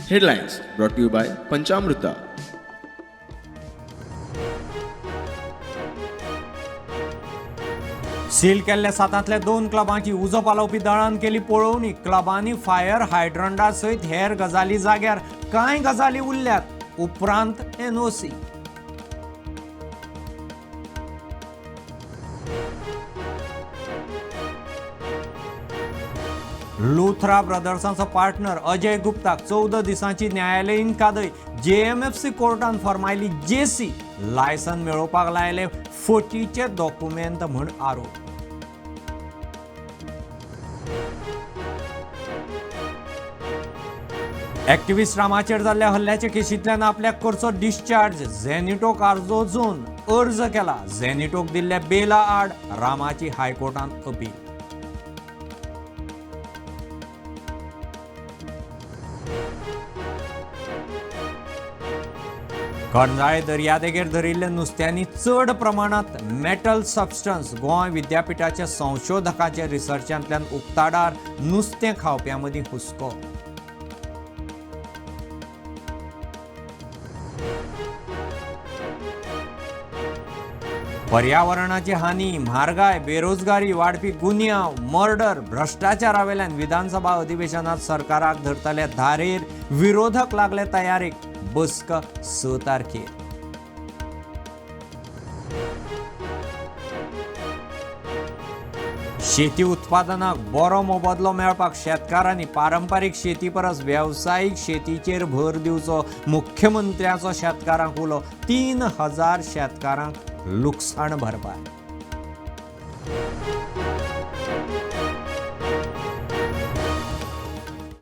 Headlines brought to you by Panchamrita. Seal केल्ल्या सातांतल्या 2 क्लबांची उजो पालोवपी दळान केली पळोवणी. क्लबांनी फायर हायड्रंटा सयत हेर गजाली जाग्यार कांय गजाली उरल्यात. उपरांत NOC. लुथरा ब्रदर्सांचो पार्टनर अजय गुप्ताक 14 दिसांची न्यायालयीन कादय. JMFC कोर्टान फर्मायली JC. लायसन मेळोवपाक लायले फटीचे डॉक्युमेंट म्हूण आरोप. एक्टिव्हिस्ट रामाचेर जाल्ल्या हल्ल्याचे केशींतल्यान आपल्याक करचो डिस्चार्ज. झेनिटोक आर्जोजून अर्ज केला. झेनिटोक दिल्ल्या बेला आड रामाची हायकोर्टान अपील. खंडाळे दर्यादेगेर धरिल्ल्या नुस्त्यांनी चड प्रमाणात मेटल सबस्टन्स. गोंय विद्यापीठाच्या संशोधकांच्या रिसर्चांतल्यान उक्ताडार नुस्तें खावप्यां मदीं हुस्को. पर्यावरणाची हानी, म्हारगाय, बेरोजगारी, वाडपी गुन्यांव, मर्डर, भ्रष्टाचारावेल्यान विधानसभा अधिवेशनात सरकाराक धरतले धारेर. विरोधक लागले तयारेक. बसका 6 तारखेर. शेती उत्पादनाक बरो मोबदलो मेळपाक शेतकारांनी पारंपारीक शेती परस वेवसायीक शेतीचेर भर दिवचो. मुख्यमंत्र्याचो शेतकारांक उलो. 3000 शेतकारांक लुकसाण भरपाय.